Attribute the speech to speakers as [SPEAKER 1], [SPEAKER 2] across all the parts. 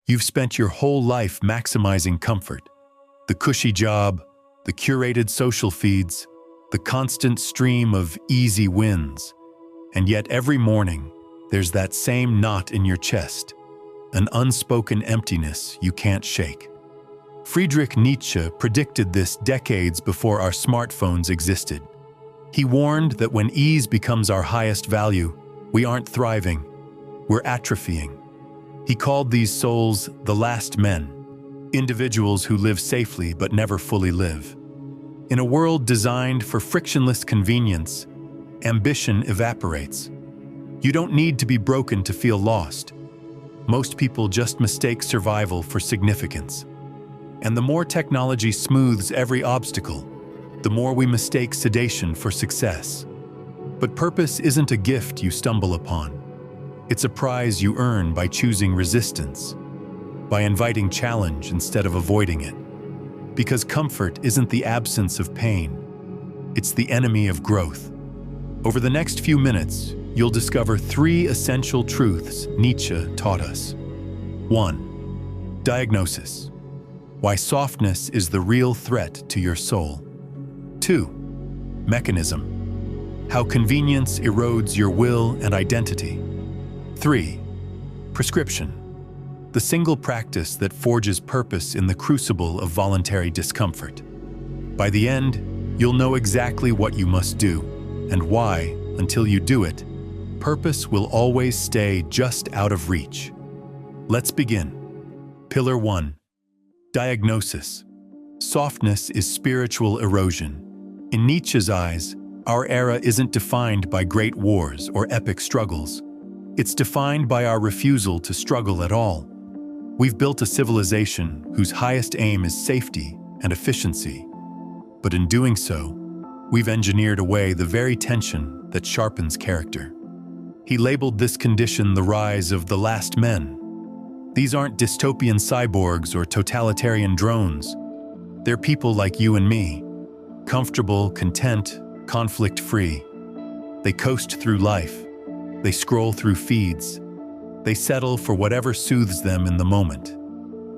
[SPEAKER 1] You've spent your whole life maximizing comfort. The cushy job, the curated social feeds, the constant stream of easy wins. And yet every morning, there's that same knot in your chest, an unspoken emptiness you can't shake. Friedrich Nietzsche predicted this decades before our smartphones existed. He warned that when ease becomes our highest value, we aren't thriving, we're atrophying. He called these souls the last men, individuals who live safely but never fully live. In a world designed for frictionless convenience, ambition evaporates. You don't need to be broken to feel lost. Most people just mistake survival for significance. And the more technology smooths every obstacle, the more we mistake sedation for success. But purpose isn't a gift you stumble upon. It's a prize you earn by choosing resistance, by inviting challenge instead of avoiding it. Because comfort isn't the absence of pain, it's the enemy of growth. Over the next few minutes, you'll discover 3 essential truths Nietzsche taught us. 1. Diagnosis. Why softness is the real threat to your soul. 2. Mechanism. How convenience erodes your will and identity. 3. Prescription. The single practice that forges purpose in the crucible of voluntary discomfort. By the end, you'll know exactly what you must do and why, until you do it, purpose will always stay just out of reach. Let's begin. Pillar 1. Diagnosis. Softness is spiritual erosion. In Nietzsche's eyes, our era isn't defined by great wars or epic struggles. It's defined by our refusal to struggle at all. We've built a civilization whose highest aim is safety and efficiency. But in doing so, we've engineered away the very tension that sharpens character. He labeled this condition the rise of the last men. These aren't dystopian cyborgs or totalitarian drones. They're people like you and me, comfortable, content, conflict-free. They coast through life. They scroll through feeds. They settle for whatever soothes them in the moment.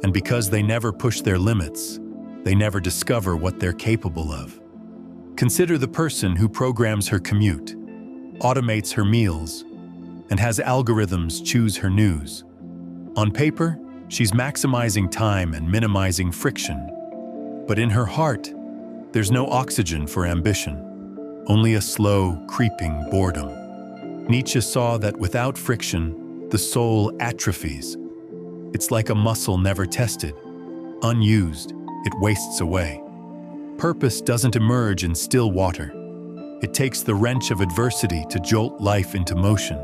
[SPEAKER 1] And because they never push their limits, they never discover what they're capable of. Consider the person who programs her commute, automates her meals, and has algorithms choose her news. On paper, she's maximizing time and minimizing friction. But in her heart, there's no oxygen for ambition, only a slow, creeping boredom. Nietzsche saw that without friction, the soul atrophies. It's like a muscle never tested. Unused, it wastes away. Purpose doesn't emerge in still water. It takes the wrench of adversity to jolt life into motion.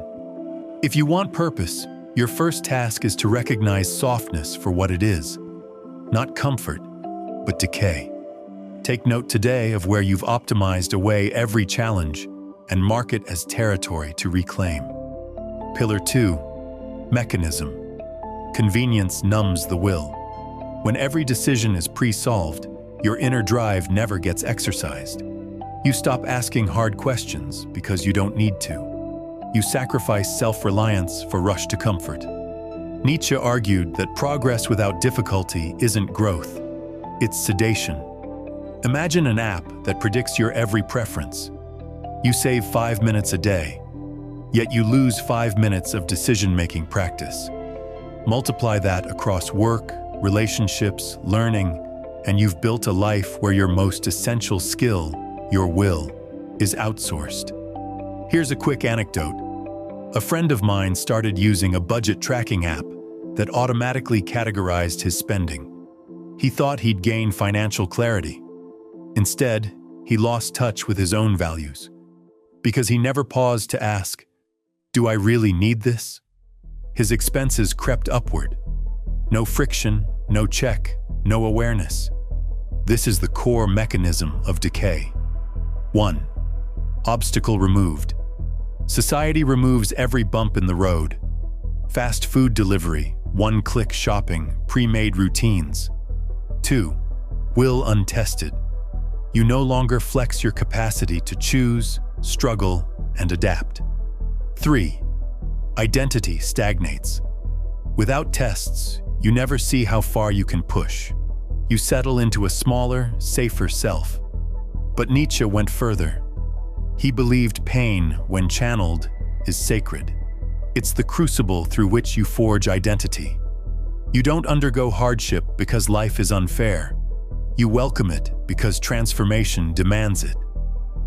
[SPEAKER 1] If you want purpose, your first task is to recognize softness for what it is. Not comfort, but decay. Take note today of where you've optimized away every challenge and mark it as territory to reclaim. Pillar 2. Mechanism. Convenience numbs the will. When every decision is pre-solved, your inner drive never gets exercised. You stop asking hard questions because you don't need to. You sacrifice self-reliance for rush to comfort. Nietzsche argued that progress without difficulty isn't growth, it's sedation. Imagine an app that predicts your every preference. You save 5 minutes a day, yet you lose 5 minutes of decision-making practice. Multiply that across work, relationships, learning, and you've built a life where your most essential skill, your will, is outsourced. Here's a quick anecdote. A friend of mine started using a budget tracking app that automatically categorized his spending. He thought he'd gain financial clarity. Instead, he lost touch with his own values because he never paused to ask, "Do I really need this?" His expenses crept upward. No friction, no check, no awareness. This is the core mechanism of decay. 1. Obstacle removed. Society removes every bump in the road. Fast food delivery, one-click shopping, pre-made routines. 2. Will untested. You no longer flex your capacity to choose, struggle, and adapt. 3. Identity stagnates. Without tests, you never see how far you can push. You settle into a smaller, safer self. But Nietzsche went further. He believed pain, when channeled, is sacred. It's the crucible through which you forge identity. You don't undergo hardship because life is unfair. You welcome it because transformation demands it.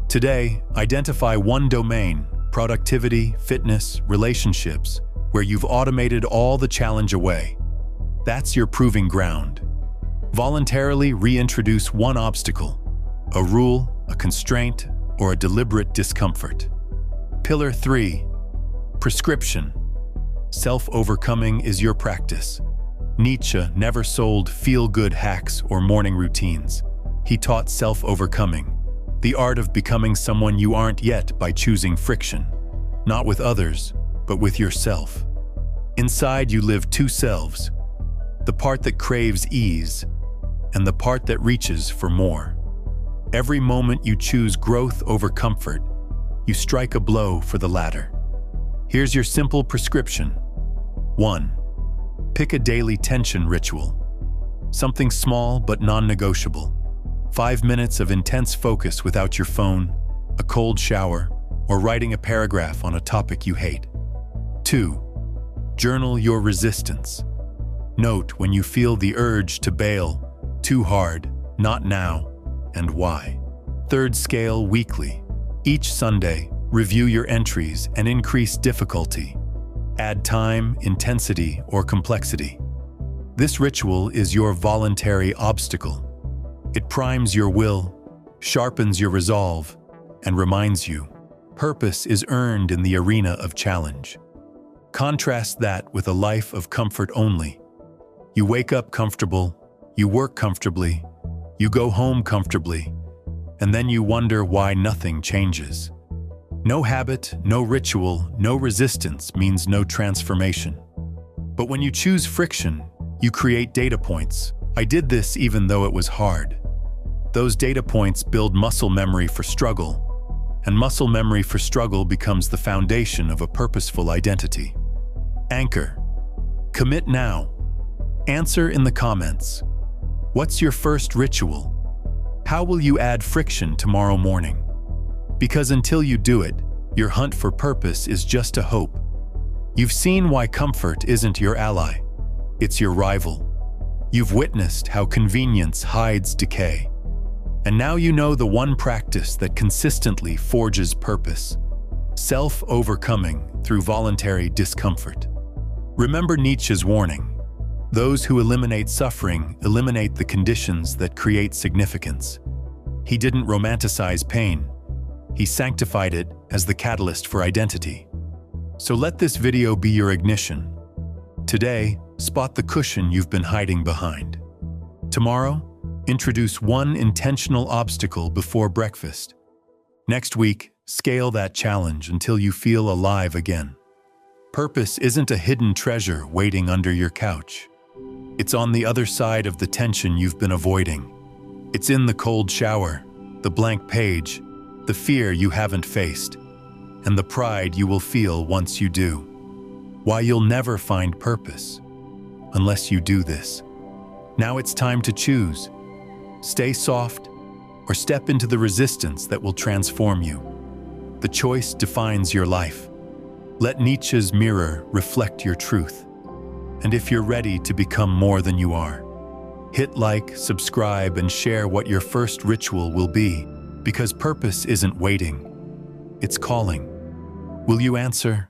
[SPEAKER 1] Today, identify one domain, productivity, fitness, relationships, where you've automated all the challenge away. That's your proving ground. Voluntarily reintroduce one obstacle, a rule, a constraint, or a deliberate discomfort. Pillar 3. Prescription. Self-overcoming is your practice. Nietzsche never sold feel-good hacks or morning routines. He taught self-overcoming, the art of becoming someone you aren't yet by choosing friction, not with others, but with yourself. Inside you live two selves, the part that craves ease and the part that reaches for more. Every moment you choose growth over comfort, you strike a blow for the latter. Here's your simple prescription. 1. Pick a daily tension ritual. Something small but non-negotiable. 5 minutes of intense focus without your phone, a cold shower, or writing a paragraph on a topic you hate. 2. Journal your resistance. Note when you feel the urge to bail, too hard, not now, and why. 3rd, scale weekly. Each Sunday, review your entries and increase difficulty. Add time, intensity, or complexity. This ritual is your voluntary obstacle. It primes your will, sharpens your resolve, and reminds you, purpose is earned in the arena of challenge. Contrast that with a life of comfort only. You wake up comfortable, you work comfortably, you go home comfortably, and then you wonder why nothing changes. No habit, no ritual, no resistance means no transformation. But when you choose friction, you create data points. I did this even though it was hard. Those data points build muscle memory for struggle, and muscle memory for struggle becomes the foundation of a purposeful identity. Anchor. Commit now. Answer in the comments. What's your first ritual? How will you add friction tomorrow morning? Because until you do it, your hunt for purpose is just a hope. You've seen why comfort isn't your ally. It's your rival. You've witnessed how convenience hides decay. And now you know the one practice that consistently forges purpose: self-overcoming through voluntary discomfort. Remember Nietzsche's warning. Those who eliminate suffering eliminate the conditions that create significance. He didn't romanticize pain. He sanctified it as the catalyst for identity. So let this video be your ignition. Today, spot the cushion you've been hiding behind. Tomorrow, introduce one intentional obstacle before breakfast. Next week, scale that challenge until you feel alive again. Purpose isn't a hidden treasure waiting under your couch. It's on the other side of the tension you've been avoiding. It's in the cold shower, the blank page, the fear you haven't faced, and the pride you will feel once you do. Why you'll never find purpose unless you do this. Now it's time to choose. Stay soft or step into the resistance that will transform you. The choice defines your life. Let Nietzsche's mirror reflect your truth. And if you're ready to become more than you are, hit like, subscribe, and share what your first ritual will be, because purpose isn't waiting, it's calling. Will you answer?